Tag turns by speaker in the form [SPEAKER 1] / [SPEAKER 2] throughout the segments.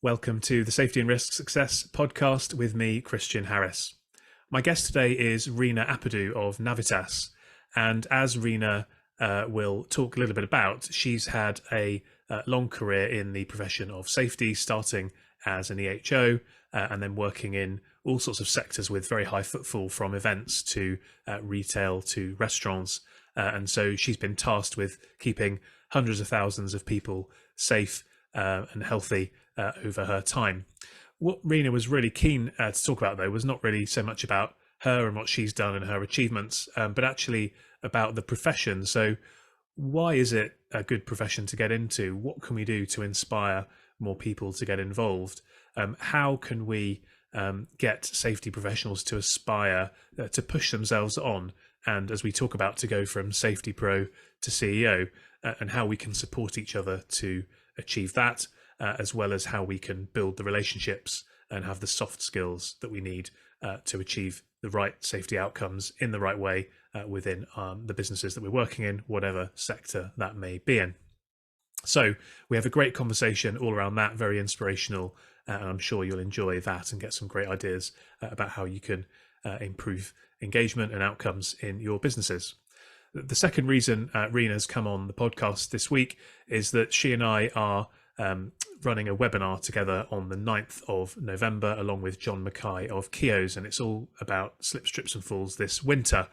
[SPEAKER 1] Welcome to the Safety and Risk Success podcast with me, Christian Harris. My guest today is Reena Appadoo of Navitas. And as Reena will talk a little bit about, she's had a long career in the profession of safety, starting as an EHO and then working in all sorts of sectors with very high footfall, from events to retail to restaurants. And so she's been tasked with keeping hundreds of thousands of people safe and healthy over her time. What Reena was really keen to talk about, though, was not really so much about her and what she's done and her achievements, but actually about the profession. So why is it a good profession to get into? What can we do to inspire more people to get involved? How can we get safety professionals to aspire to push themselves on? And as we talk about, to go from safety pro to CEO, and how we can support each other to achieve that, as well as how we can build the relationships and have the soft skills that we need to achieve the right safety outcomes in the right way within the businesses that we're working in, whatever sector that may be in. So we have a great conversation all around that, very inspirational, and I'm sure you'll enjoy that and get some great ideas about how you can improve engagement and outcomes in your businesses. The second reason Reena's come on the podcast this week is that she and I are running a webinar together on the 9th of November, along with John Mackay of Keogh's, and it's all about slips, trips and falls this winter.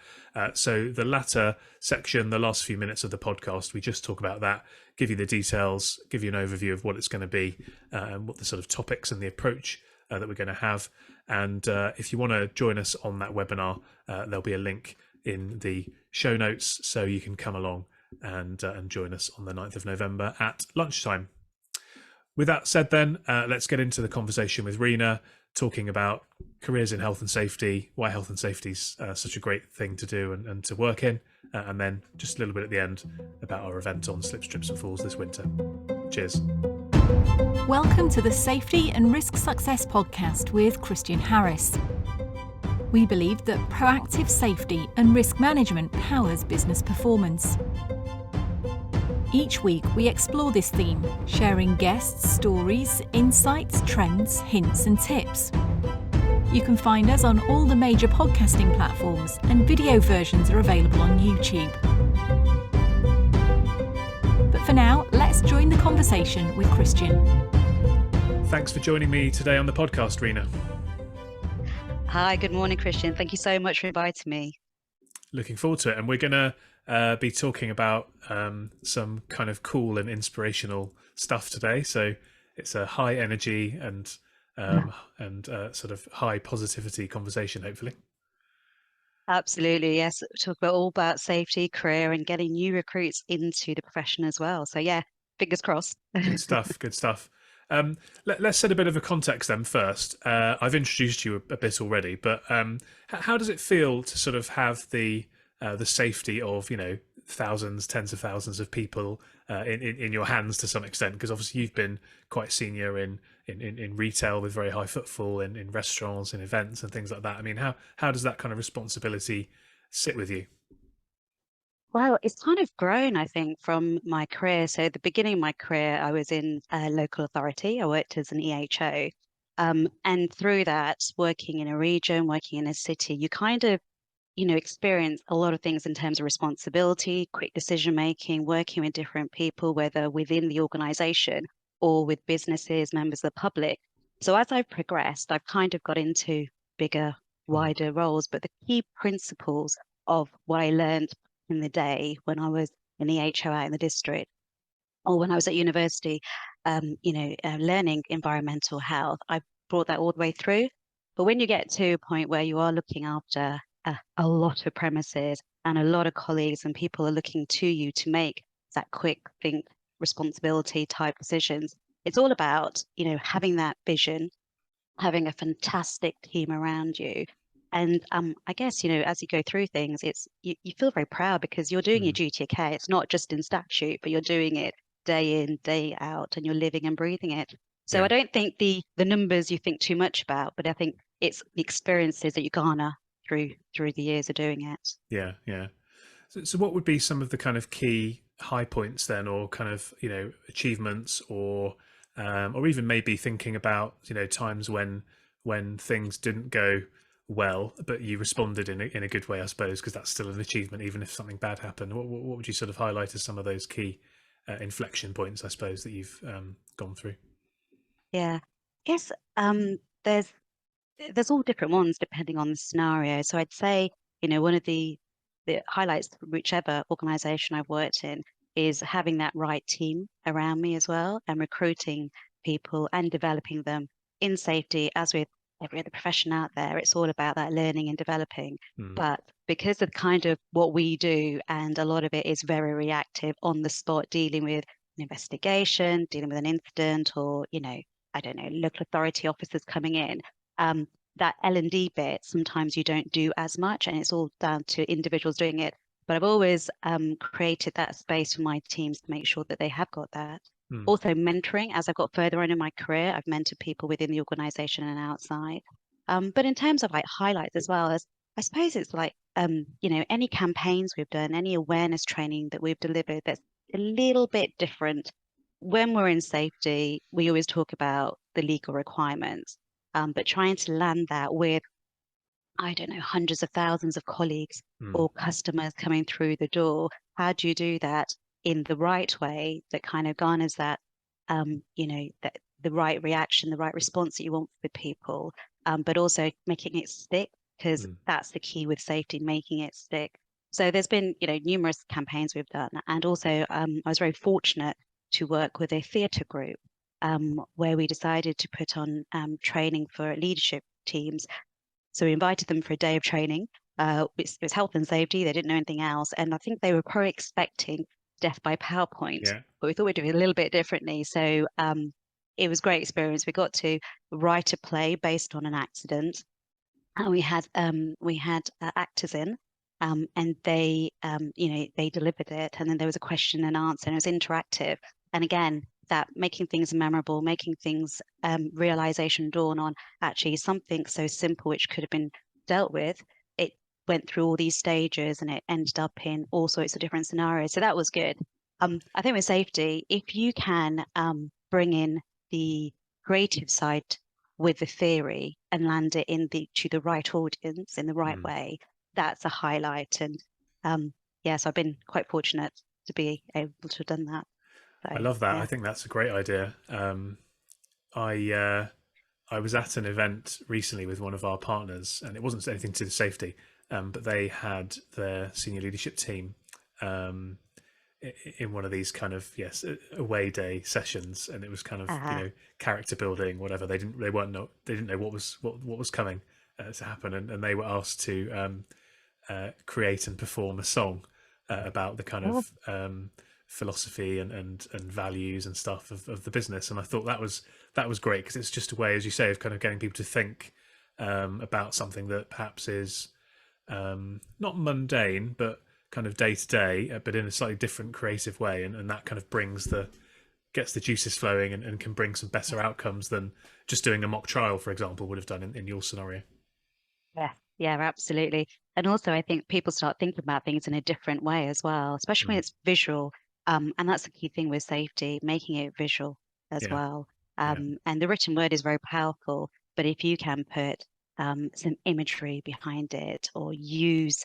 [SPEAKER 1] So the latter section, the last few minutes of the podcast, we just talk about that, give you the details, give you an overview of what it's going to be, and what the sort of topics and the approach that we're going to have. And if you want to join us on that webinar, there'll be a link in the show notes, so you can come along and join us on the 9th of November at lunchtime. With that said, then, let's get into the conversation with Reena, talking about careers in health and safety, why health and safety is such a great thing to do and to work in, and then just a little bit at the end about our event on slips, trips and falls this winter. Cheers.
[SPEAKER 2] Welcome to the Safety and Risk Success podcast with Christian Harris. We believe that proactive safety and risk management powers business performance. Each week we explore this theme, sharing guests, stories, insights, trends, hints and tips. You can find us on all the major podcasting platforms, and video versions are available on YouTube. But for now, let's join the conversation with Christian.
[SPEAKER 1] Thanks for joining me today on the podcast, Reena.
[SPEAKER 3] Hi, good morning, Christian. Thank you so much for inviting me.
[SPEAKER 1] Looking forward to it. And we're going to be talking about some kind of cool and inspirational stuff today. So it's a high energy and sort of high positivity conversation, hopefully.
[SPEAKER 3] Absolutely, yes. Talk all about safety, career, and getting new recruits into the profession as well. So yeah, fingers crossed.
[SPEAKER 1] Good stuff. Good stuff. Let's set a bit of a context then first. I've introduced you a bit already, but how does it feel to sort of have the safety of, thousands, tens of thousands of people in your hands to some extent? Because obviously you've been quite senior in retail with very high footfall, in restaurants and events and things like that. I mean, how does that kind of responsibility sit with you?
[SPEAKER 3] Well, it's kind of grown, I think, from my career. So at the beginning of my career, I was in a local authority. I worked as an EHO. And through that, working in a region, working in a city, you kind of, experience a lot of things in terms of responsibility, quick decision making, working with different people, whether within the organization or with businesses, members of the public. So as I've progressed, I've kind of got into bigger, wider roles. But the key principles of what I learned in the day when I was in the HO out in the district, or when I was at university, learning environmental health, I brought that all the way through. But when you get to a point where you are looking after a lot of premises and a lot of colleagues, and people are looking to you to make that quick think responsibility type decisions, it's all about, having that vision, having a fantastic team around you. And I guess, as you go through things, you feel very proud because you're doing your duty of care. It's not just in statute, but you're doing it day in, day out, and you're living and breathing it. So I don't think the numbers you think too much about, but I think it's the experiences that you garner through the years of doing it.
[SPEAKER 1] Yeah. So what would be some of the kind of key high points then, or kind of, achievements or or even maybe thinking about times when things didn't go well, but you responded in a good way, I suppose, because that's still an achievement, even if something bad happened. What would you sort of highlight as some of those key inflection points, I suppose, that you've gone through?
[SPEAKER 3] Yeah. Yes, there's all different ones depending on the scenario. So I'd say, one of the highlights from whichever organization I've worked in is having that right team around me as well, and recruiting people and developing them in safety. As with every other profession out there, it's all about that learning and developing.
[SPEAKER 1] Mm,
[SPEAKER 3] But because of kind of what we do, and a lot of it is very reactive, on the spot, dealing with an investigation, dealing with an incident, or, I don't know, local authority officers coming in. Um, that L&D bit, sometimes you don't do as much, and it's all down to individuals doing it. But I've always created that space for my teams to make sure that they have got that.
[SPEAKER 1] mm,
[SPEAKER 3] Also, mentoring. As I've got further on in my career, I've mentored people within the organization and outside. But in terms of like highlights as well, as I suppose it's like any campaigns we've done, any awareness training that we've delivered that's a little bit different. When we're in safety, we always talk about the legal requirements, but trying to land that with, I don't know, hundreds of thousands of colleagues
[SPEAKER 1] mm,
[SPEAKER 3] or customers coming through the door. How do you do that in the right way that kind of garners that, that the right reaction, the right response that you want with people, but also making it stick, because
[SPEAKER 1] mm,
[SPEAKER 3] that's the key with safety, making it stick. So there's been, numerous campaigns we've done, and also I was very fortunate to work with a theatre group where we decided to put on training for leadership teams. So we invited them for a day of training. It was health and safety. They didn't know anything else. And I think they were probably expecting death by PowerPoint,
[SPEAKER 1] yeah.
[SPEAKER 3] but we thought we'd do it a little bit differently. So it was a great experience. We got to write a play based on an accident, and we had actors in, and they delivered it, and then there was a question and answer, and it was interactive. And again, that making things memorable, making things realization dawn on actually something so simple which could have been dealt with. It went through all these stages, and it ended up in all sorts of different scenarios. So that was good. I think with safety, if you can bring in the creative side with the theory and land it to the right audience in the right
[SPEAKER 1] Mm.
[SPEAKER 3] way, that's a highlight. And yes, I've been quite fortunate to be able to have done that.
[SPEAKER 1] I
[SPEAKER 3] So
[SPEAKER 1] love that. I
[SPEAKER 3] yeah.
[SPEAKER 1] think that's a great idea. I was at an event recently with one of our partners, and it wasn't anything to do with safety, but they had their senior leadership team um, in one of these kind of away day sessions, and it was kind of
[SPEAKER 3] Ah,
[SPEAKER 1] character building, whatever. They didn't know what was coming to happen, and they were asked to create and perform a song about the kind
[SPEAKER 3] oh,
[SPEAKER 1] of philosophy and values and stuff of the business. And I thought that was great, because it's just a way, as you say, of kind of getting people to think about something that perhaps is not mundane, but kind of day to day, but in a slightly different creative way. And that kind of gets the juices flowing, and can bring some better outcomes than just doing a mock trial, for example, would have done in your scenario.
[SPEAKER 3] yeah, yeah, absolutely. And also, I think people start thinking about things in a different way as well, especially when
[SPEAKER 1] Mm.
[SPEAKER 3] it's visual. And that's the key thing with safety, making it visual as
[SPEAKER 1] Yeah,
[SPEAKER 3] well.
[SPEAKER 1] yeah.
[SPEAKER 3] And the written word is very powerful, but if you can put some imagery behind it, or use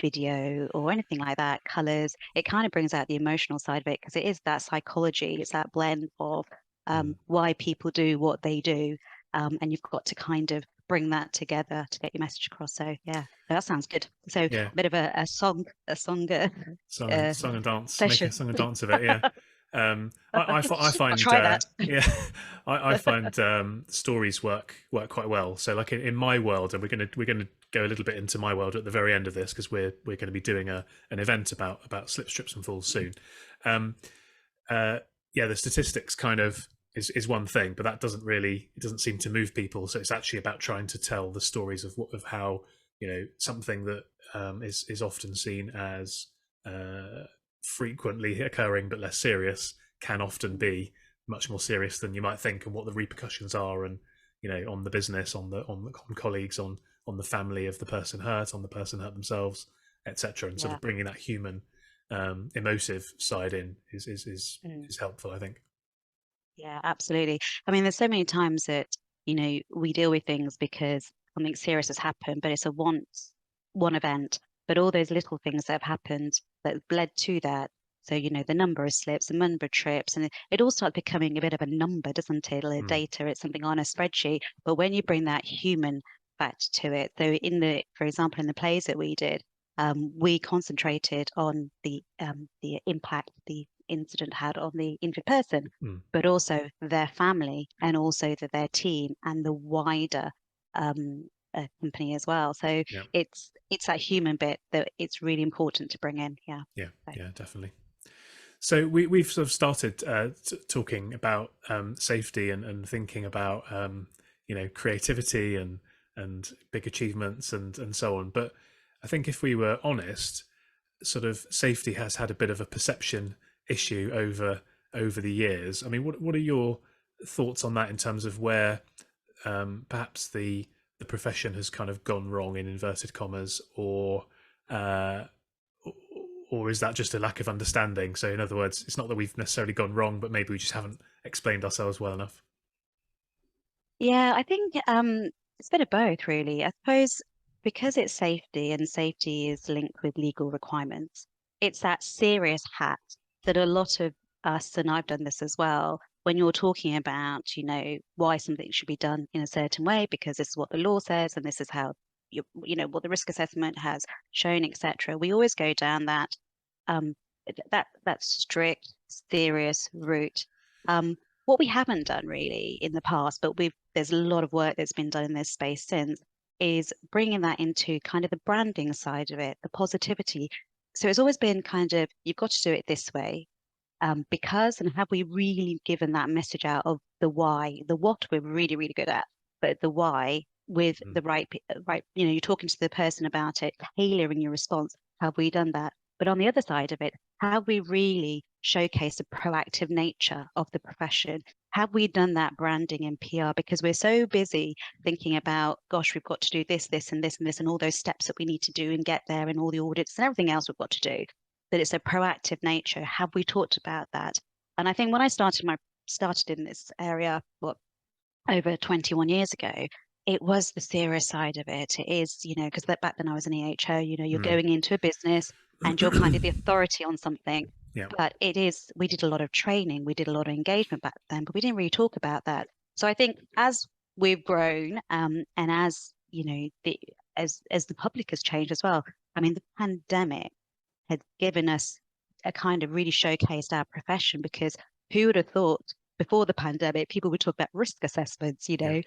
[SPEAKER 3] video or anything like that, colors, it kind of brings out the emotional side of it, because it is that psychology, it's that blend of
[SPEAKER 1] Mm.
[SPEAKER 3] why people do what they do. And you've got to kind of bring that together to get your message across. So yeah, that sounds good. So a
[SPEAKER 1] Yeah.
[SPEAKER 3] bit of a song uh,
[SPEAKER 1] Song and dance, make a
[SPEAKER 3] session.
[SPEAKER 1] song and dance of it. Yeah. I
[SPEAKER 3] I'll
[SPEAKER 1] find
[SPEAKER 3] try that.
[SPEAKER 1] yeah, I find stories work quite well. So like in my world, and we're gonna go a little bit into my world at the very end of this, because we're going to be doing an event about slip, strips and falls soon. Um, yeah, the statistics kind of is one thing, but it doesn't seem to move people. So it's actually about trying to tell the stories of how something that is often seen as frequently occurring but less serious can often be much more serious than you might think, and what the repercussions are, and on the business, on colleagues, on the family of the person hurt, on the person hurt themselves, etc. And sort
[SPEAKER 3] Yeah.
[SPEAKER 1] of bringing that human emotive side in is
[SPEAKER 3] Mm.
[SPEAKER 1] is helpful, I think.
[SPEAKER 3] Yeah, absolutely. I mean, there's so many times that, we deal with things because something serious has happened, but it's a one event. But all those little things that have happened that have led to that. So, the number of slips, the number of trips, and it all starts becoming a bit of a number, doesn't it? Like
[SPEAKER 1] Mm,
[SPEAKER 3] data, it's something on a spreadsheet. But when you bring that human fact to it, so for example, in the plays that we did, we concentrated on the impact the incident had on the injured person,
[SPEAKER 1] mm,
[SPEAKER 3] but also their family and also their team and the wider company as well. So
[SPEAKER 1] yeah,
[SPEAKER 3] it's that human bit that it's really important to bring in. Yeah.
[SPEAKER 1] yeah,
[SPEAKER 3] So,
[SPEAKER 1] yeah, definitely. So we've sort of started talking about safety and thinking about creativity and big achievements and so on. But I think if we were honest, sort of safety has had a bit of a perception issue over the years. I mean, what are your thoughts on that in terms of where perhaps the profession has kind of gone wrong in inverted commas, uh, or is that just a lack of understanding? So, in other words, it's not that we've necessarily gone wrong, but maybe we just haven't explained ourselves well enough.
[SPEAKER 3] yeah, I think it's a bit of both, really. I suppose because it's safety and safety is linked with legal requirements, it's that serious hat that a lot of us, and I've done this as well, when you're talking about, why something should be done in a certain way, because this is what the law says and this is how what the risk assessment has shown, etc. We always go down um, that strict, serious route. Um, what we haven't done really in the past, but there's a lot of work that's been done in this space since, is bringing that into kind of the branding side of it, the positivity. So it's always been kind of, you've got to do it this way, because, and have we really given that message out of the why? The what we're really, really good at, but the why with
[SPEAKER 1] Mm,
[SPEAKER 3] the right, you're talking to the person about it, tailoring your response. Have we done that? But on the other side of it, have we really showcased the proactive nature of the profession? Have we done that branding and PR? Because we're so busy thinking about, gosh, we've got to do this, this, and this, and this, and all those steps that we need to do and get there, and all the audits and everything else we've got to do, that it's a proactive nature. Have we talked about that? And I think when I started in this area, over 21 years ago, it was the serious side of it. It is, because back then I was an EHO, you're
[SPEAKER 1] mm.
[SPEAKER 3] going into a business and you're kind of the authority on something.
[SPEAKER 1] Yeah.
[SPEAKER 3] But we did a lot of training, we did a lot of engagement back then, but we didn't really talk about that. So I think as we've grown, and as, as the public has changed as well, I mean, the pandemic had given us a kind of really showcased our profession, because who would have thought before the pandemic people would talk about risk assessments,
[SPEAKER 1] Yeah.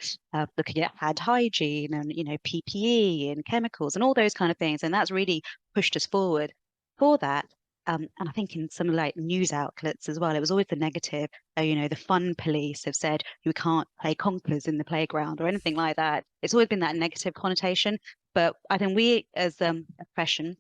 [SPEAKER 3] looking at hand hygiene and PPE and chemicals and all those kind of things, and that's really pushed us forward for that. And I think in some like news outlets as well, it was always the negative. The fun police have said you can't play conkers in the playground or anything like that. It's always been that negative connotation. But I think we, as a profession,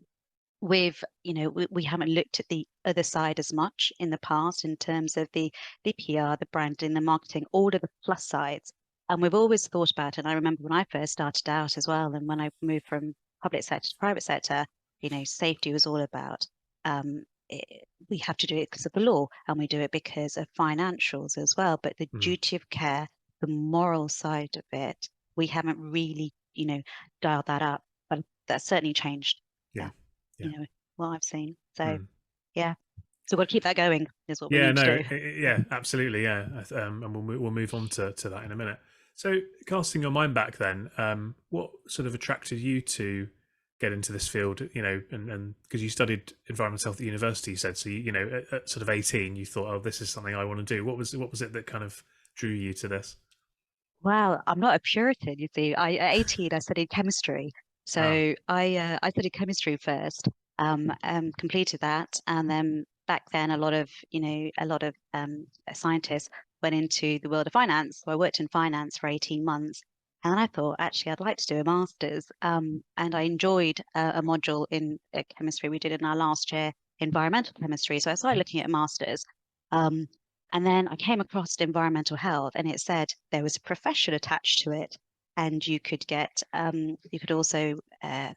[SPEAKER 3] we haven't looked at the other side as much in the past in terms of the PR, the branding, the marketing, all of the plus sides. And we've always thought about it. And I remember when I first started out as well, and when I moved from public sector to private sector, safety was all about we have to do it because of the law, and we do it because of financials as well. But the
[SPEAKER 1] Mm,
[SPEAKER 3] duty of care, the moral side of it, we haven't really, dialed that up. But that's certainly changed.
[SPEAKER 1] yeah.
[SPEAKER 3] Yeah,
[SPEAKER 1] Yeah.
[SPEAKER 3] what I've seen. So
[SPEAKER 1] Mm.
[SPEAKER 3] yeah, so we've got to keep that going is what we
[SPEAKER 1] Yeah,
[SPEAKER 3] need
[SPEAKER 1] no,
[SPEAKER 3] to do.
[SPEAKER 1] yeah, absolutely, yeah, and we'll move on to that in a minute. So, casting your mind back, then, what sort of attracted you to get into this field? And because you studied environmental health at university, you said so. At sort of 18, you thought, "Oh, this is something I want to do." What was it that kind of drew you to this?
[SPEAKER 3] Well, I'm not a Puritan, you see. At 18, I studied chemistry.
[SPEAKER 1] Ah,
[SPEAKER 3] So I studied chemistry first, completed that, and then back then a lot of scientists went into the world of finance. So I worked in finance for 18 months, and then I thought actually I'd like to do a master's. And I enjoyed a module in chemistry we did in our last year, environmental chemistry. So I started looking at a master's. Um, and then I came across environmental health, and it said there was a profession attached to it. And you could also,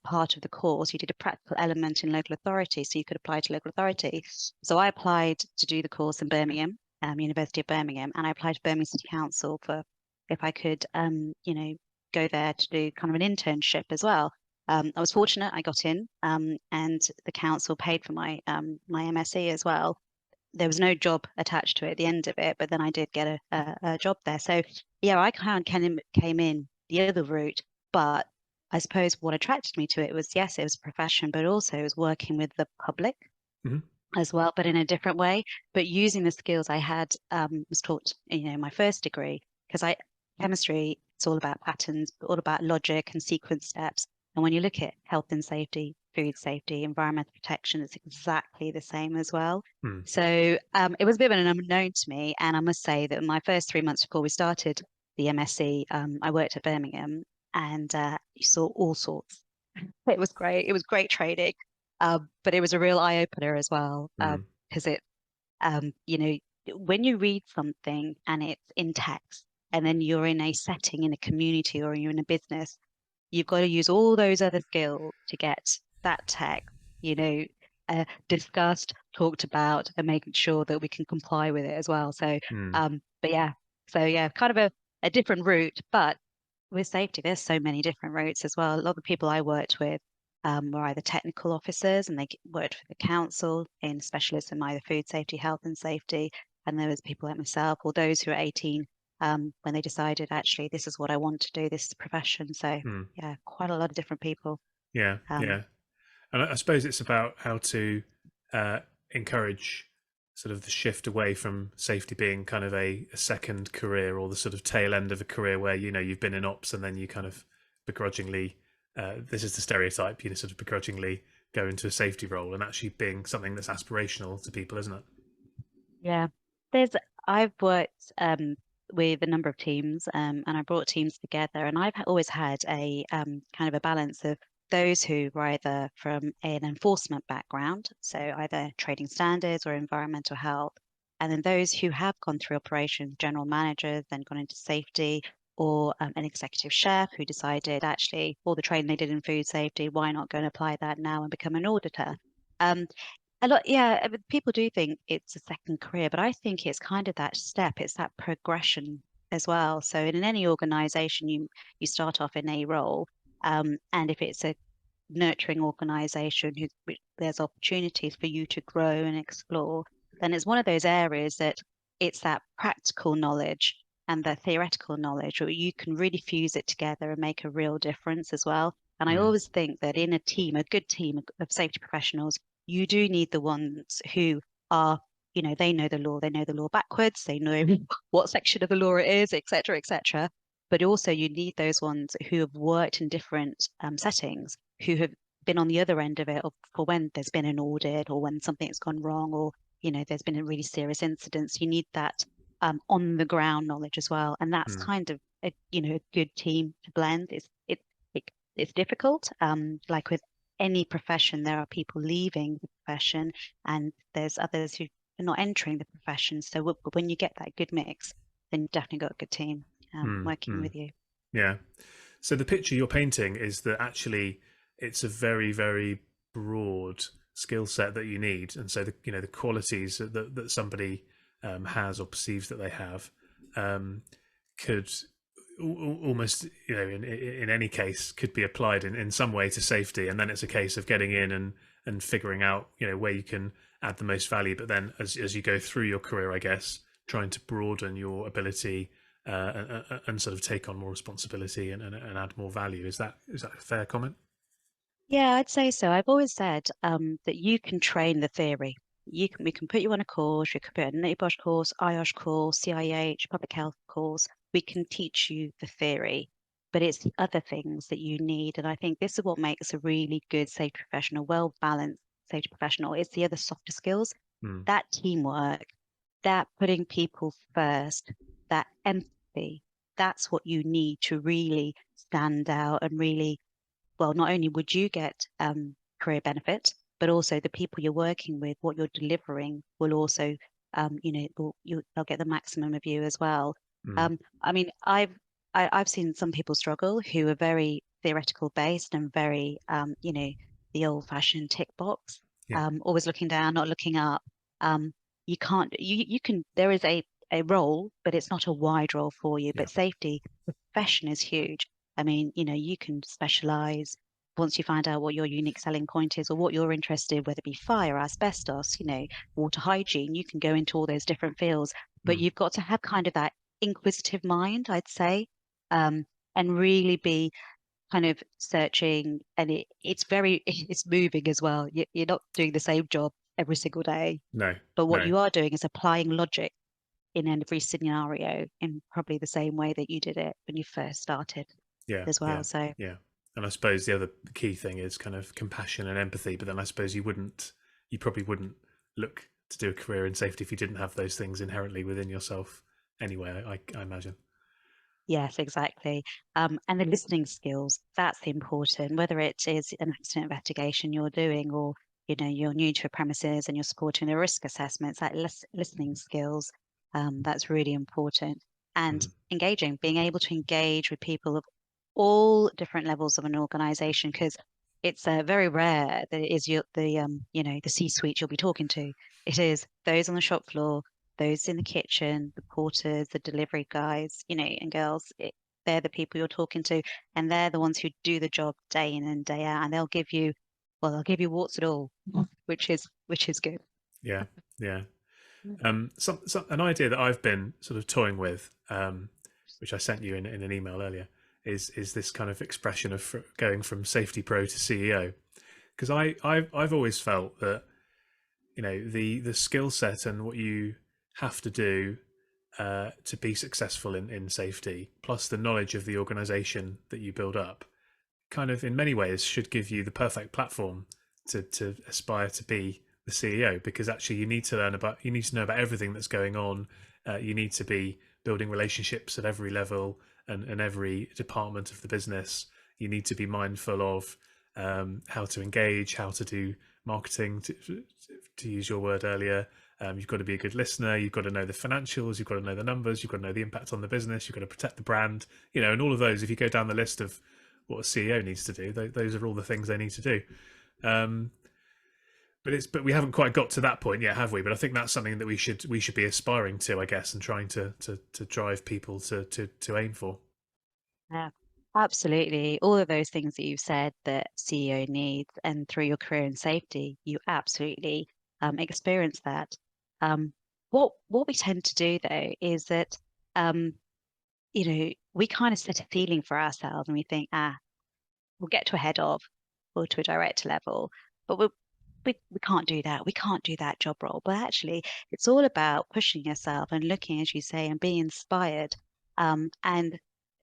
[SPEAKER 3] part of the course, you did a practical element in local authority. So you could apply to local authority. So I applied to do the course in Birmingham. University of Birmingham, and I applied to Birmingham City Council for if I could, go there to do kind of an internship as well. I was fortunate; I got in, and the council paid for my MSc as well. There was no job attached to it at the end of it, but then I did get a job there. So yeah, I kind of came in the other route, but I suppose what attracted me to it was, yes, it was a profession, but also it was working with the public
[SPEAKER 1] Mm-hmm.
[SPEAKER 3] as well, but in a different way. But using the skills I had was taught, my first degree, because chemistry, it's all about patterns, all about logic and sequence steps. And when you look at health and safety, food safety, environmental protection, it's exactly the same as well.
[SPEAKER 1] Mm.
[SPEAKER 3] So it was a bit of an unknown to me. And I must say that in my first 3 months before we started the MSc, I worked at Birmingham, and you saw all sorts. It was great. It was great training, but it was a real eye opener as well,
[SPEAKER 1] Mm.
[SPEAKER 3] because when you read something and it's in text, and then you're in a setting in a community or you're in a business, you've got to use all those other skills to get that text, discussed, talked about, and making sure that we can comply with it as well. So,
[SPEAKER 1] Mm.
[SPEAKER 3] but yeah, kind of a different route, but with safety, there's so many different routes as well. A lot of the people I worked with were either technical officers, and they worked for the council in specialists in either food safety, health and safety. And there was people like myself, or those who are 18 when they decided, actually, this is what I want to do. This is a profession. So
[SPEAKER 1] Mm.
[SPEAKER 3] yeah, quite a lot of different people.
[SPEAKER 1] Yeah,
[SPEAKER 3] Um,
[SPEAKER 1] yeah. And I suppose it's about how to uh, encourage sort of the shift away from safety being kind of a second career, or the sort of tail end of a career where, you've been in ops and then you kind of begrudgingly, this is the stereotype, sort of begrudgingly go into a safety role, and actually being something that's aspirational to people, isn't it?
[SPEAKER 3] yeah, there's I've worked with a number of teams, and I brought teams together, and I've always had a kind of a balance of those who were either from an enforcement background, so either trading standards or environmental health, and then those who have gone through operations, general managers, then gone into safety, or an executive chef who decided, actually, all the training they did in food safety, why not go and apply that now and become an auditor? Um, a lot, yeah. People do think it's a second career, but I think it's kind of that step. It's that progression as well. So in any organization, you start off in a role, and if it's a nurturing organization there's opportunities for you to grow and explore, then it's one of those areas that it's that practical knowledge and the theoretical knowledge, or you can really fuse it together and make a real difference as well. And I
[SPEAKER 1] Mm.
[SPEAKER 3] always think that in a team, a good team of safety professionals, you do need the ones who are, they know the law backwards, they know what section of the law it is, et cetera, et cetera. But also you need those ones who have worked in different settings, who have been on the other end of it, for when there's been an audit or when something's gone wrong, or there's been a really serious incident. You need that on the ground knowledge as well, and that's
[SPEAKER 1] Mm.
[SPEAKER 3] kind of a good team to blend. It, it's difficult. Like with any profession, there are people leaving the profession, and there's others who are not entering the profession. So when you get that good mix, then you've definitely got a good team
[SPEAKER 1] Mm.
[SPEAKER 3] working
[SPEAKER 1] Mm.
[SPEAKER 3] with you.
[SPEAKER 1] Yeah. So the picture you're painting is that actually it's a very, very broad skill set that you need, and so the qualities that somebody has or perceives that they have um, could almost, in any case, could be applied in some way to safety, and then it's a case of getting in and figuring out where you can add the most value. But then as you go through your career, I guess, trying to broaden your ability and sort of take on more responsibility and add more value. Is that a fair comment?
[SPEAKER 3] Yeah, I'd say so. I've always said that you can train the theory. We can put you on a course. You can put a NAPOSH course, IOSH course, CIH, public health course. We can teach you the theory, but it's the other things that you need. And I think this is what makes a really good safety professional, well balanced safety professional. It's the other softer skills,
[SPEAKER 1] Mm.
[SPEAKER 3] that teamwork, that putting people first, that empathy. That's what you need to really stand out and really, well, not only would you get career benefit, but also the people you're working with, what you're delivering will also, they'll get the maximum of you as well.
[SPEAKER 1] Mm.
[SPEAKER 3] I mean, I've seen some people struggle who are very theoretical based and very, the old-fashioned tick box,
[SPEAKER 1] Yeah.
[SPEAKER 3] always looking down, not looking up. you can't, you can, there is a role, but it's not a wide role for you.
[SPEAKER 1] Yeah.
[SPEAKER 3] But safety profession is huge. I mean, you can specialize once you find out what your unique selling point is or what you're interested in, whether it be fire, asbestos, water hygiene, you can go into all those different fields, but
[SPEAKER 1] Mm.
[SPEAKER 3] you've got to have kind of that inquisitive mind, I'd say, um, and really be kind of searching. And it's very, it's moving as well. You're not doing the same job every single day,
[SPEAKER 1] No,
[SPEAKER 3] but what
[SPEAKER 1] no.
[SPEAKER 3] you are doing is applying logic in every scenario in probably the same way that you did it when you first started
[SPEAKER 1] Yeah,
[SPEAKER 3] as well.
[SPEAKER 1] yeah,
[SPEAKER 3] So
[SPEAKER 1] yeah. And I suppose the other key thing is kind of compassion and empathy. But then I suppose you probably wouldn't look to do a career in safety if you didn't have those things inherently within yourself anyway, I imagine.
[SPEAKER 3] yes, exactly. And the listening skills, that's important, whether it is an accident investigation you're doing or, you're new to a premises and you're supporting the risk assessments, that listening skills, that's really important. And
[SPEAKER 1] Mm.
[SPEAKER 3] engaging, being able to engage with people of all different levels of an organization, because it's very rare that it is the C-suite you'll be talking to. It is those on the shop floor, those in the kitchen, the porters, the delivery guys, and girls. They're the people you're talking to, and they're the ones who do the job day in and day out, and they'll give you warts and all, which is good.
[SPEAKER 1] Yeah, yeah. An idea that I've been sort of toying with, which I sent you in an email earlier, is this kind of expression of going from safety pro to CEO. Because I've always felt that the skill set and what you have to do to be successful in safety, plus the knowledge of the organisation that you build up, kind of in many ways should give you the perfect platform to aspire to be the CEO. Because actually you need to know about everything that's going on. You need to be building relationships at every level and every department of the business. You need to be mindful of how to engage, how to do marketing, to use your word earlier. You've got to be a good listener. You've got to know the financials. You've got to know the numbers. You've got to know the impact on the business. You've got to protect the brand. And all of those. If you go down the list of what a CEO needs to do, those are all the things they need to do. But we haven't quite got to that point yet, have we? But I think that's something that we should be aspiring to, I guess, and trying to drive people to aim for.
[SPEAKER 3] Yeah, absolutely. All of those things that you've said that CEO needs, and through your career in safety, you absolutely experience that. Um, what we tend to do though is that um, we kind of set a ceiling for ourselves and we think, we'll get to a head of or to a director level, but we can't do that. We can't do that job role. But actually, it's all about pushing yourself and looking, as you say, and being inspired, and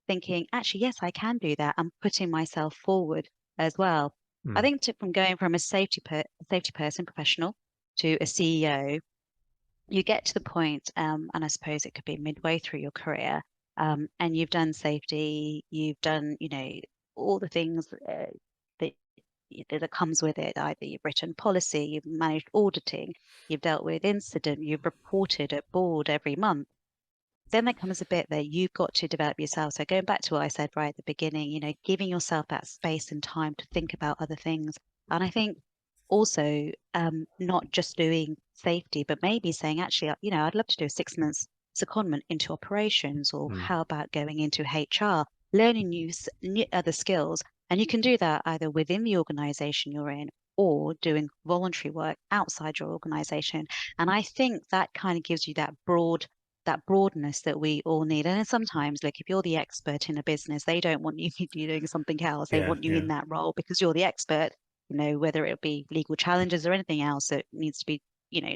[SPEAKER 3] thinking, actually, yes, I can do that. I'm putting myself forward as well. I
[SPEAKER 1] Mm.
[SPEAKER 3] think from going from a safety person, professional, to a CEO, you get to the point, and I suppose it could be midway through your career, and you've done safety, you've done, all the things that that comes with it. Either you've written policy, you've managed auditing, you've dealt with incident, you've reported at board every month. Then there comes a bit that you've got to develop yourself. So going back to what I said right at the beginning, giving yourself that space and time to think about other things. And I think also not just doing safety, but maybe saying, actually, I'd love to do a 6 months secondment into operations, or
[SPEAKER 1] Mm.
[SPEAKER 3] how about going into HR, learning new other skills. And you can do that either within the organization you're in or doing voluntary work outside your organization. And I think that kind of gives you that broadness that we all need. And then sometimes, like if you're the expert in a business, they don't want you doing something else. They
[SPEAKER 1] Yeah,
[SPEAKER 3] want you
[SPEAKER 1] yeah,
[SPEAKER 3] in that role because you're the expert, whether it be legal challenges or anything else that needs to be,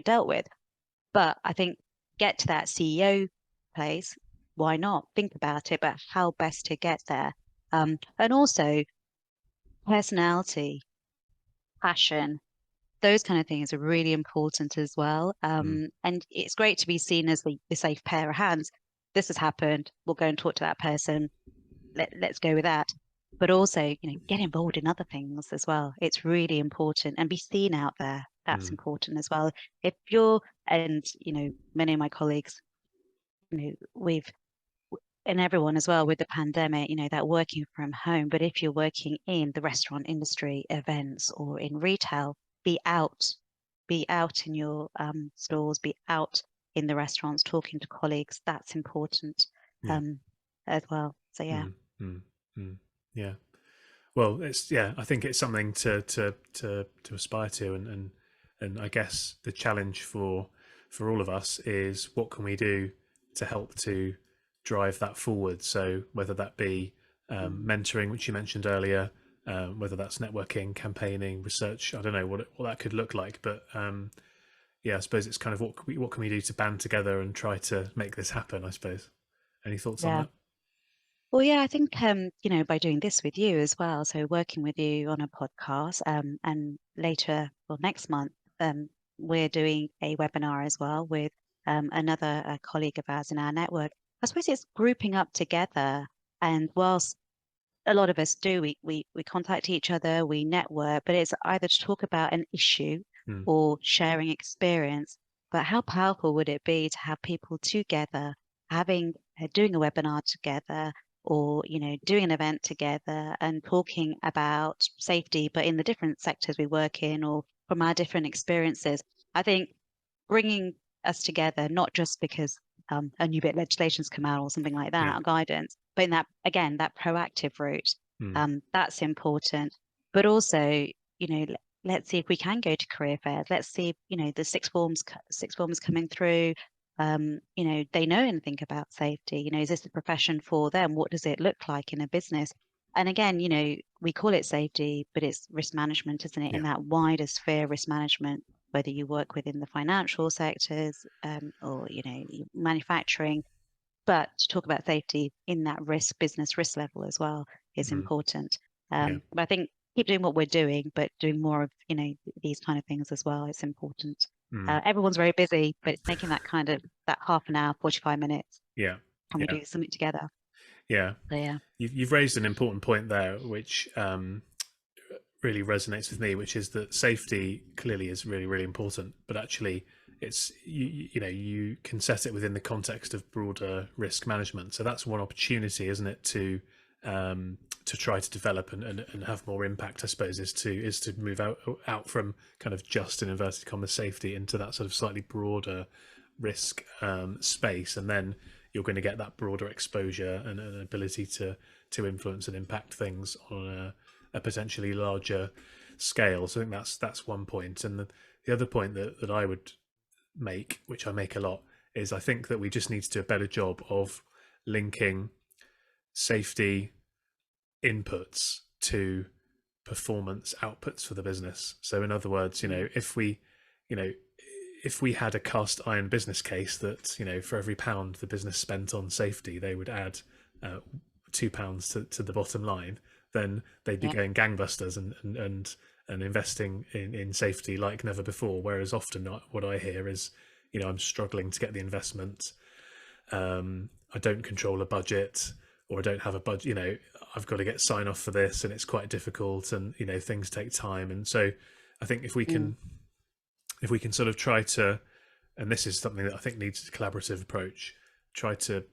[SPEAKER 3] dealt with. But I think get to that CEO place, why not? Think about it, but how best to get there. And also personality, passion, those kind of things are really important as well.
[SPEAKER 1] mm.
[SPEAKER 3] And it's great to be seen as the safe pair of hands. This has happened. We'll go and talk to that person. Let's go with that. But also, get involved in other things as well. It's really important, and be seen out there. That's
[SPEAKER 1] Mm.
[SPEAKER 3] important as well. If you're, and many of my colleagues, we've, and everyone as well with the pandemic, that working from home. But if you're working in the restaurant industry, events, or in retail, be out, be out in your stores, be out in the restaurants, talking to colleagues. That's important
[SPEAKER 1] Yeah.
[SPEAKER 3] as well. So yeah.
[SPEAKER 1] Yeah. Well, I think it's something to aspire to, and I guess the challenge for all of us is what can we do to help to drive that forward. So whether that be mentoring, which you mentioned earlier, whether that's networking, campaigning, research, I don't know what that could look like, but I suppose it's kind of what can we do to band together and try to make this happen, I suppose. Any thoughts on
[SPEAKER 3] Yeah.
[SPEAKER 1] that?
[SPEAKER 3] Well, yeah, I think by doing this with you as well, so working with you on a podcast, and later, well, next month, we're doing a webinar as well with another colleague of ours in our network. I suppose it's grouping up together, and whilst a lot of us do, we contact each other, we network, but it's either to talk about an issue
[SPEAKER 1] Mm,
[SPEAKER 3] or sharing experience. But how powerful would it be to have people together, having doing a webinar together, or doing an event together and talking about safety, but in the different sectors we work in or from our different experiences? I think bringing us together, not just because a new bit of legislation's come out or something like
[SPEAKER 1] yeah.
[SPEAKER 3] that, or guidance, but in that, again, that proactive route,
[SPEAKER 1] Mm,
[SPEAKER 3] that's important. But also, let's see if we can go to career fairs. Let's see if, the six forms coming through, they know anything about safety. Is this a profession for them? What does it look like in a business? And again, we call it safety, but it's risk management, isn't it? In
[SPEAKER 1] yeah.
[SPEAKER 3] that wider sphere, risk management, whether you work within the financial sectors, or, manufacturing. But to talk about safety in that business risk level as well is
[SPEAKER 1] Mm,
[SPEAKER 3] important.
[SPEAKER 1] yeah.
[SPEAKER 3] But I think keep doing what we're doing, but doing more of, these kind of things as well. It's important.
[SPEAKER 1] Mm,
[SPEAKER 3] Everyone's very busy, but it's making that kind of that half an hour, 45 minutes,
[SPEAKER 1] yeah.
[SPEAKER 3] and we
[SPEAKER 1] Yeah.
[SPEAKER 3] do something together.
[SPEAKER 1] Yeah.
[SPEAKER 3] So yeah.
[SPEAKER 1] You've raised an important point there, which really resonates with me, which is that safety clearly is really, really important, but actually it's you can set it within the context of broader risk management. So that's one opportunity, isn't it, to try to develop and have more impact, I suppose, is to move out from kind of just in inverted commas safety into that sort of slightly broader risk space, and then you're going to get that broader exposure and an ability to influence and impact things on a potentially larger scale. So I think that's one point. And the other point that I would make, which I make a lot, is I think that we just need to do a better job of linking safety inputs to performance outputs for the business. So in other words, you know, if we had a cast iron business case that, for every pound the business spent on safety, they would add £2 to the bottom line, then they'd be
[SPEAKER 3] Yeah.
[SPEAKER 1] going gangbusters and investing in safety like never before. Whereas often what I hear is, I'm struggling to get the investment. I don't control a budget, or I don't have a budget. I've got to get sign off for this, and it's quite difficult, and things take time. And so I think if we
[SPEAKER 3] Mm.
[SPEAKER 1] can sort of try to, and this is something that I think needs a collaborative approach, try to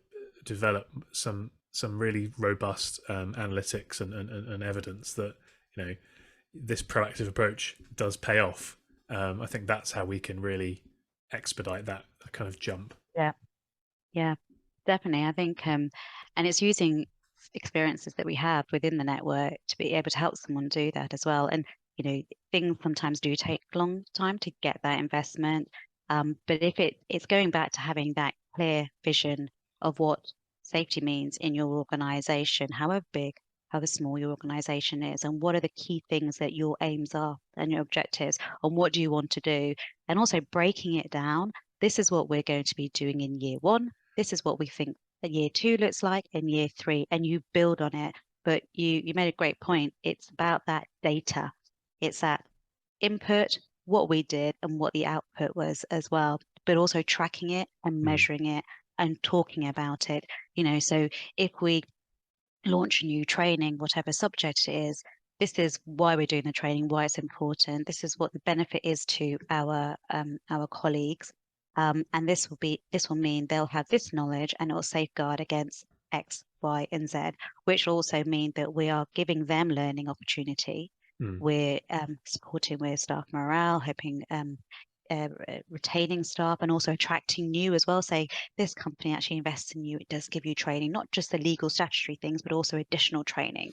[SPEAKER 1] develop some really robust analytics and evidence that this proactive approach does pay off. I think that's how we can really expedite that kind of jump.
[SPEAKER 3] Yeah. Yeah. Definitely. I think, and it's using experiences that we have within the network to be able to help someone do that as well. And, things sometimes do take a long time to get that investment. But if it's going back to having that clear vision of what safety means in your organization, however big, however small your organization is, and what are the key things that your aims are and your objectives, and what do you want to do? And also breaking it down. This is what we're going to be doing in year one. This is what we think that year two looks like, and year three, and you build on it. But you made a great point. It's about that data. It's that input, what we did, and what the output was as well, but also tracking it and
[SPEAKER 1] Mm,
[SPEAKER 3] measuring it and talking about it. So if we launch a new training, whatever subject it is, this is why we're doing the training, why it's important. This is what the benefit is to our colleagues, and this will mean they'll have this knowledge, and it will safeguard against X, Y, and Z, which will also mean that we are giving them learning opportunity. We're supporting with staff morale, hoping retaining staff and also attracting new as well. Say this company actually invests in you. It does give you training, not just the legal statutory things, but also additional training.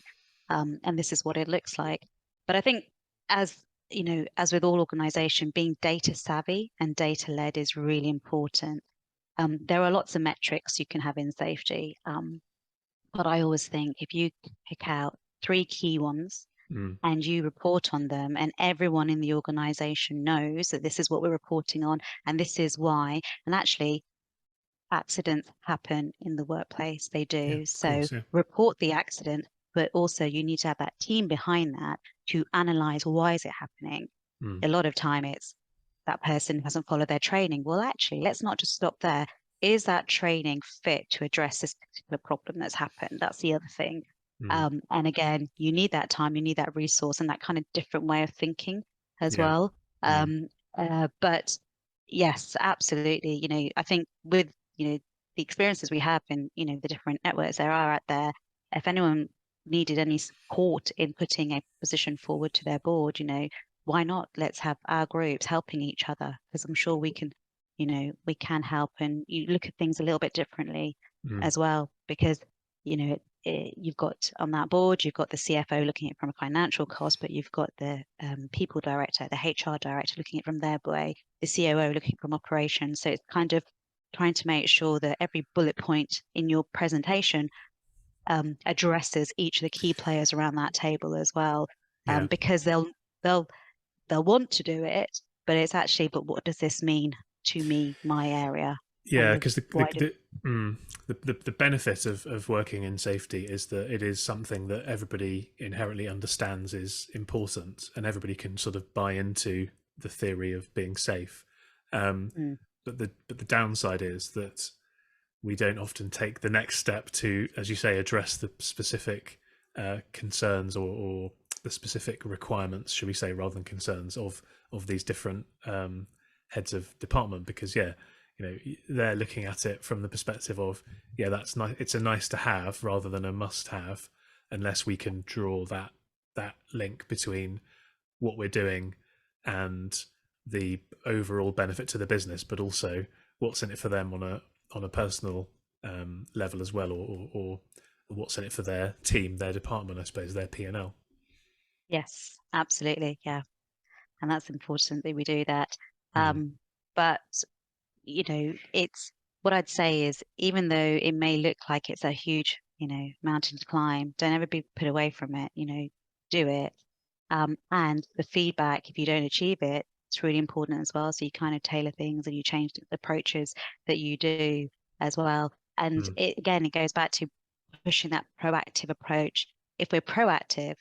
[SPEAKER 3] And this is what it looks like. But I think as you know, as with all organization, being data savvy and data led is really important. There are lots of metrics you can have in safety. But I always think if you pick out 3 key ones and you report on them, and everyone in the organization knows that this is what we're reporting on and this is why. And actually, accidents happen in the workplace. They do. So report the accident, but also you need to have that team behind that to analyze why is it happening. A lot of time it's that person hasn't followed their training. Well, actually, let's not just stop there. Is that training fit to address this particular problem that's happened? That's the other thing. And again, you need that time, you need that resource and that kind of different way of thinking as well. But yes, absolutely. You know, I think with, you know, the experiences we have in, you know, the different networks there are out there, if anyone needed any support in putting a position forward to their board, you know, why not? Let's have our groups helping each other, because I'm sure we can, you know, we can help, and you look at things a little bit differently as well, because, you know, you've got on that board, you've got the CFO looking at it from a financial cost, but you've got the people director, the HR director looking at it from their way, the COO looking from operations. So it's kind of trying to make sure that every bullet point in your presentation addresses each of the key players around that table as well, because they'll want to do it, but it's actually, but what does this mean to me, my area?
[SPEAKER 1] Yeah, because the benefit of working in safety is that it is something that everybody inherently understands is important, and everybody can sort of buy into the theory of being safe. But the downside is that we don't often take the next step to, as you say, address the specific concerns or the specific requirements, should we say, rather than concerns of these different heads of department. Because you know, they're looking at it from the perspective of, that's nice, it's a nice to have rather than a must have, unless we can draw that link between what we're doing and the overall benefit to the business, but also what's in it for them on a personal level as well, or what's in it for their team, their department, I suppose, their P&L.
[SPEAKER 3] Yes, absolutely. Yeah. And that's important that we do that. But, you know, it's what I'd say is, even though it may look like it's a huge, you know, mountain to climb, don't ever be put away from it, you know, do it. And the feedback, if you don't achieve it, it's really important as well. So you kind of tailor things and you change the approaches that you do as well. And it goes back to pushing that proactive approach. If we're proactive,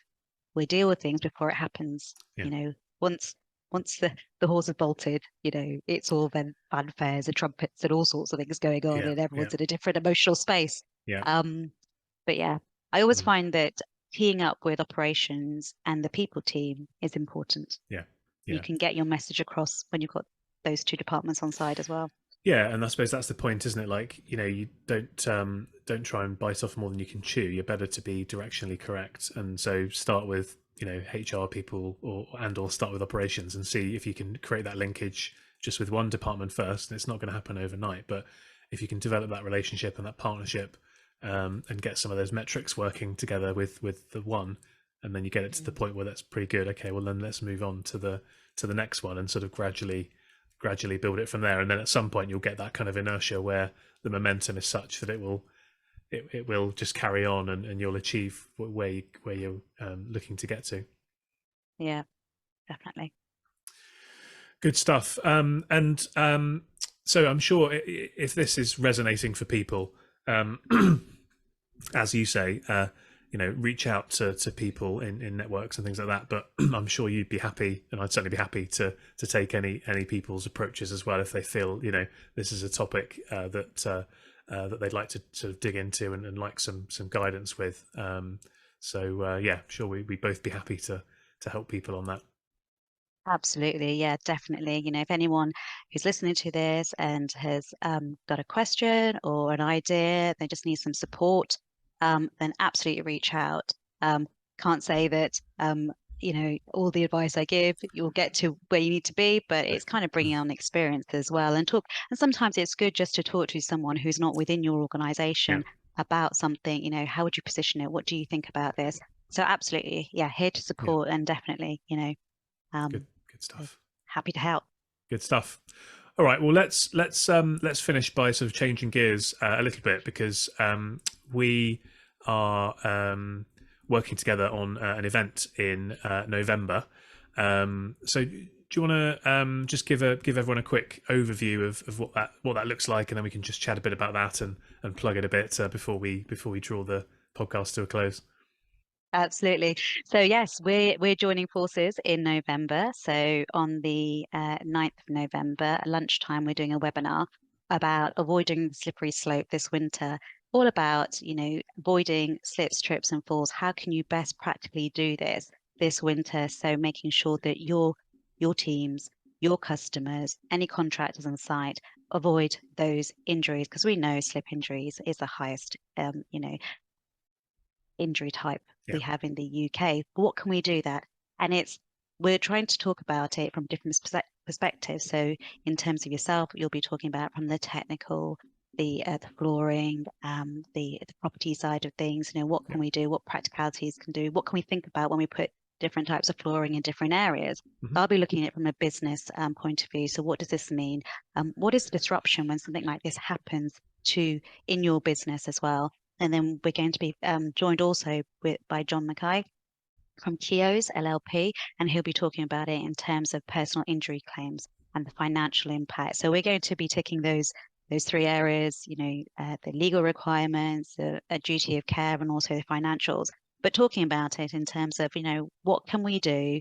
[SPEAKER 3] we deal with things before it happens. You know, once the horse has bolted, you know, it's all then fanfares and trumpets and all sorts of things going on, and everyone's in a different emotional space. But yeah, I always find that teeing up with operations and the people team is important. You can get your message across when you've got those two departments on side as well.
[SPEAKER 1] Yeah, and I suppose that's the point, isn't it? Like, you know, you don't try and bite off more than you can chew. You're better to be directionally correct, and so start with, you know, HR people or start with operations and see if you can create that linkage just with one department first. And it's not going to happen overnight, but if you can develop that relationship and that partnership, and get some of those metrics working together with the one, and then you get it to the point where that's pretty good. Okay, well then let's move on to the next one and sort of gradually build it from there. And then at some point you'll get that kind of inertia where the momentum is such that it will just carry on, and you'll achieve where you're looking to get to.
[SPEAKER 3] Yeah, definitely.
[SPEAKER 1] Good stuff. So I'm sure if this is resonating for people, as you say, you know, reach out to people in networks and things like that. But I'm sure you'd be happy, and I'd certainly be happy to take any people's approaches as well if they feel, you know, this is a topic that they'd like to sort of dig into and like some guidance with. So sure, we'd both be happy to help people on that.
[SPEAKER 3] Absolutely. Yeah, definitely. You know, if anyone who's listening to this and has got a question or an idea, they just need some support, then absolutely reach out. Can't say that all the advice I give, you'll get to where you need to be, but it's kind of bringing on experience as well and talk. And sometimes it's good just to talk to someone who's not within your
[SPEAKER 1] Yeah.
[SPEAKER 3] organization about something, how would you position it? What do you think about this? So absolutely, yeah, here to
[SPEAKER 1] Yeah.
[SPEAKER 3] support and definitely,
[SPEAKER 1] Good
[SPEAKER 3] so
[SPEAKER 1] stuff.
[SPEAKER 3] happy to help.
[SPEAKER 1] Good stuff. All right. Well, let's finish by sort of changing gears a little bit, because we are working together on an event in November. So, do you want to just give everyone a quick overview of what that looks like, and then we can just chat a bit about that and plug it a bit before we draw the podcast to a close.
[SPEAKER 3] Absolutely. So yes, we're joining forces in November. So on the 9th of November at lunchtime, we're doing a webinar about avoiding the slippery slope this winter. All about, avoiding slips, trips, and falls. How can you best practically do this winter? So making sure that your teams, your customers, any contractors on site avoid those injuries, because we know slip injuries is the highest, injury type
[SPEAKER 1] Yeah.
[SPEAKER 3] we have in the UK. What can we do that? And we're trying to talk about it from different perspectives. So in terms of yourself, you'll be talking about from the technical, the flooring, the property side of things. What can we do? What practicalities can do? What can we think about when we put different types of flooring in different areas?
[SPEAKER 1] Mm-hmm.
[SPEAKER 3] I'll be looking at it from a business point of view. So what does this mean? What is the disruption when something like this happens in your business as well? And then we're going to be joined also by John Mackay from Keogh's LLP, and he'll be talking about it in terms of personal injury claims and the financial impact. So we're going to be ticking those three areas, the legal requirements, the duty of care, and also the financials. But talking about it in terms of, what can we do?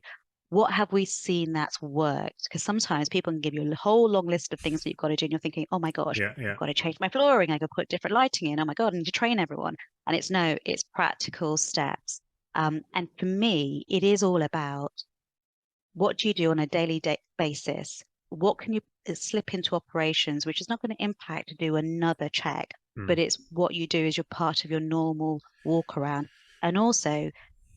[SPEAKER 3] What have we seen that's worked? Because sometimes people can give you a whole long list of things that you've got to do, and you're thinking, oh my gosh,
[SPEAKER 1] Yeah. Yeah.
[SPEAKER 3] I've got to change my flooring, I got to put different lighting in. Oh my God, I need to train everyone. And it's practical steps. And for me, it is all about what do you do on a daily basis? What can you slip into operations, which is not going to impact to do another check,
[SPEAKER 1] Mm.
[SPEAKER 3] but it's what you do as your part of your normal walk around. And also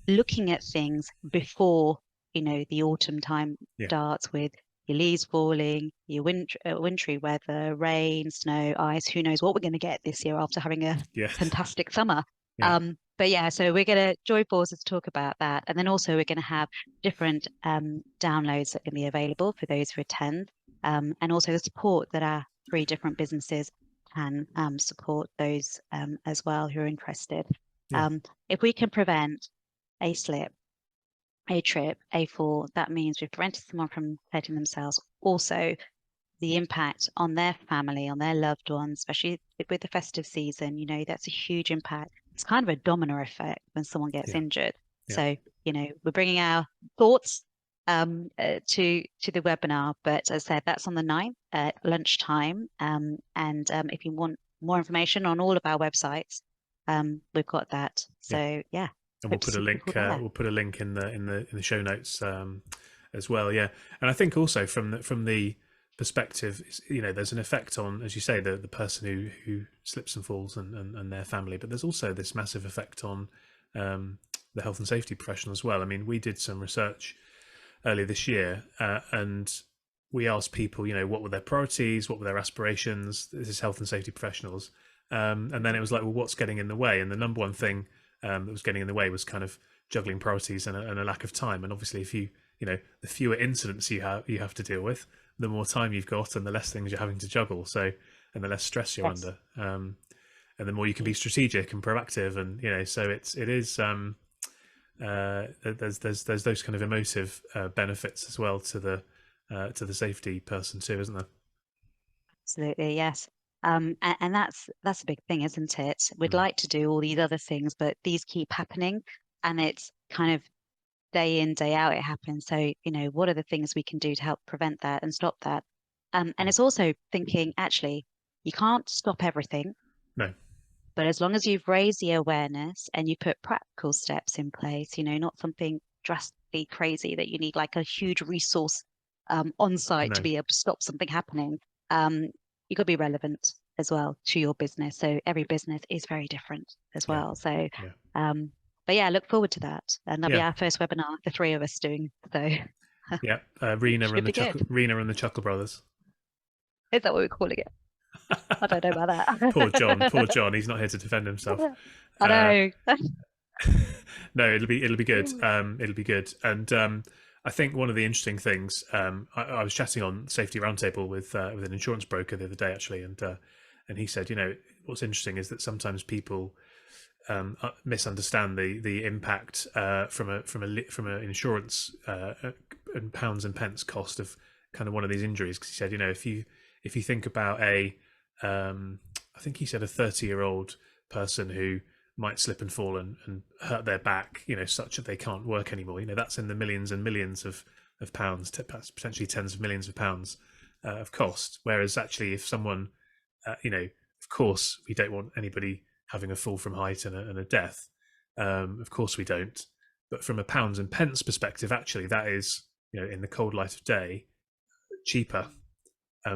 [SPEAKER 3] looking at things before, the autumn time
[SPEAKER 1] Yeah.
[SPEAKER 3] starts with your leaves falling, your wintry weather, rain, snow, ice. Who knows what we're going to get this year after having a
[SPEAKER 1] Yeah.
[SPEAKER 3] fantastic summer.
[SPEAKER 1] Yeah.
[SPEAKER 3] But yeah, so we're going to join forces to talk about that. And then also we're going to have different downloads that can be available for those who attend, and also the support that our three different businesses can support those as well who are interested.
[SPEAKER 1] Yeah.
[SPEAKER 3] If we can prevent a slip, a trip, a fall, that means we've prevented someone from hurting themselves. Also, the impact on their family, on their loved ones, especially with the festive season, that's a huge impact. It's kind of a domino effect when someone gets
[SPEAKER 1] Yeah.
[SPEAKER 3] injured.
[SPEAKER 1] Yeah.
[SPEAKER 3] So, we're bringing our thoughts to the webinar, but as I said, that's on the 9th at lunchtime. And if you want more information on all of our websites, we've got that. So yeah,
[SPEAKER 1] And
[SPEAKER 3] hope to see people there.
[SPEAKER 1] we'll put a link in the show notes as well. Yeah. And I think also from the perspective, there's an effect on, as you say, the person who slips and falls and their family, but there's also this massive effect on the health and safety professional as well. I mean, we did some research earlier this year, and we asked people, what were their priorities, what were their aspirations. This is health and safety professionals, and then it was like, well, what's getting in the way? And the number one thing that was getting in the way was kind of juggling priorities and a lack of time. And obviously, if the fewer incidents you have to deal with, the more time you've got, and the less things you're having to juggle. So, and the less stress you're
[SPEAKER 3] Yes.
[SPEAKER 1] under, and the more you can be strategic and proactive. And so it is. There's those kind of emotive benefits as well to the safety person too, isn't there?
[SPEAKER 3] Absolutely, yes. And that's a big thing, isn't it? We'd
[SPEAKER 1] Mm.
[SPEAKER 3] like to do all these other things, but these keep happening, and it's kind of day in, day out it happens. So, what are the things we can do to help prevent that and stop that? And
[SPEAKER 1] Mm.
[SPEAKER 3] it's also thinking, actually, you can't stop everything,
[SPEAKER 1] No,
[SPEAKER 3] but as long as you've raised the awareness and you put practical steps in place, not something drastically crazy that you need like a huge resource on site to
[SPEAKER 1] no,
[SPEAKER 3] be able to stop something happening. Um, you got to be relevant as well to your business. So every business is very different as
[SPEAKER 1] yeah,
[SPEAKER 3] well. So,
[SPEAKER 1] yeah,
[SPEAKER 3] um, But yeah, look forward to that. And that'll be
[SPEAKER 1] Yeah.
[SPEAKER 3] our first webinar, the three of us doing. So
[SPEAKER 1] Yeah. Reena
[SPEAKER 3] should be good.
[SPEAKER 1] Reena and the Chuckle Brothers.
[SPEAKER 3] Is that what we're calling it? I don't know about that.
[SPEAKER 1] Poor John. He's not here to defend himself.
[SPEAKER 3] I know.
[SPEAKER 1] No, it'll be good. It'll be good. And I think one of the interesting things, I was chatting on Safety Roundtable with an insurance broker the other day, actually, and he said, what's interesting is that sometimes people misunderstand the impact from an insurance and pounds and pence cost of kind of one of these injuries. Because he said, if you think about I think he said a 30-year-old person who might slip and fall and hurt their back, such that they can't work anymore. That's in the millions and millions of pounds, potentially tens of millions of pounds of cost. Whereas actually, if someone, of course, we don't want anybody having a fall from height and a death. Of course, we don't. But from a pounds and pence perspective, actually, that is, in the cold light of day, cheaper.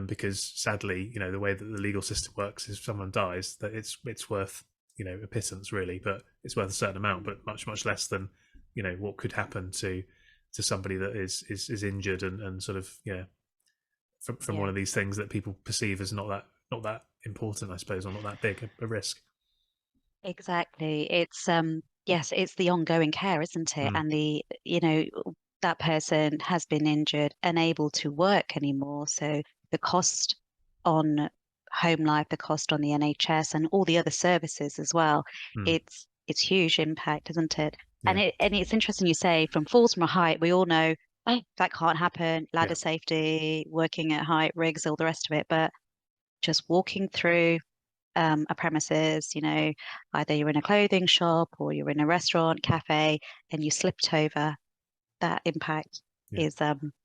[SPEAKER 1] Because sadly, the way that the legal system works is if someone dies, that it's worth a pittance really, but it's worth a certain amount, but much less than what could happen to somebody that is injured and sort of from one of these things that people perceive as not that important, I suppose, or not that big a risk.
[SPEAKER 3] Exactly. It's yes, it's the ongoing care, isn't it? And that person has been injured, unable to work anymore, so the cost on home life, the cost on the NHS and all the other services as well. It's huge impact, isn't it? Yeah. And it's interesting you say from falls from a height, we all know that can't happen, ladder safety, working at height, rigs, all the rest of it. But just walking through a premises, either you're in a clothing shop or you're in a restaurant, cafe, and you slipped over, that impact is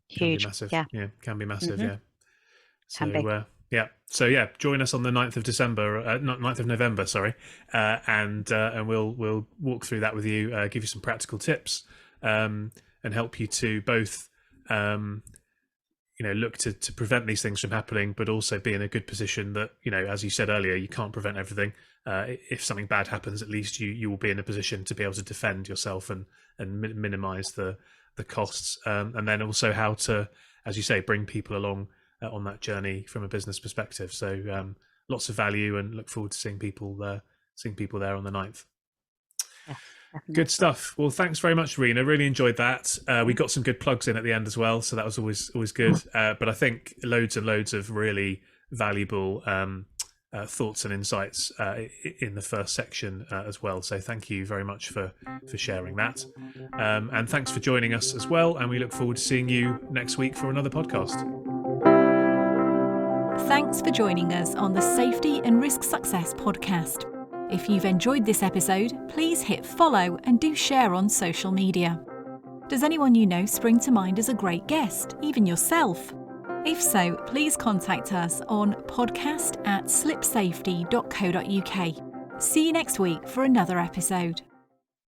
[SPEAKER 3] huge.
[SPEAKER 1] Can be massive. Yeah. So join us on the 9th of December, 9th of November, sorry, and we'll walk through that with you, give you some practical tips, and help you to both, look to prevent these things from happening, but also be in a good position that, as you said earlier, you can't prevent everything. If something bad happens, at least you will be in a position to be able to defend yourself and minimize the costs, and then also how to, as you say, bring people along on that journey from a business perspective. So lots of value, and look forward to seeing people there on the 9th.
[SPEAKER 3] Yeah,
[SPEAKER 1] good stuff. Well, thanks very much, Reena. Really enjoyed that. We got some good plugs in at the end as well, so that was always good. But I think loads and loads of really valuable thoughts and insights in the first section as well. So thank you very much for sharing that. And thanks for joining us as well. And we look forward to seeing you next week for another podcast.
[SPEAKER 2] Thanks for joining us on the Safety and Risk Success podcast. If you've enjoyed this episode, please hit follow and do share on social media. Does anyone you know spring to mind as a great guest, even yourself? If so, please contact us on podcast@slipsafety.co.uk. See you next week for another episode.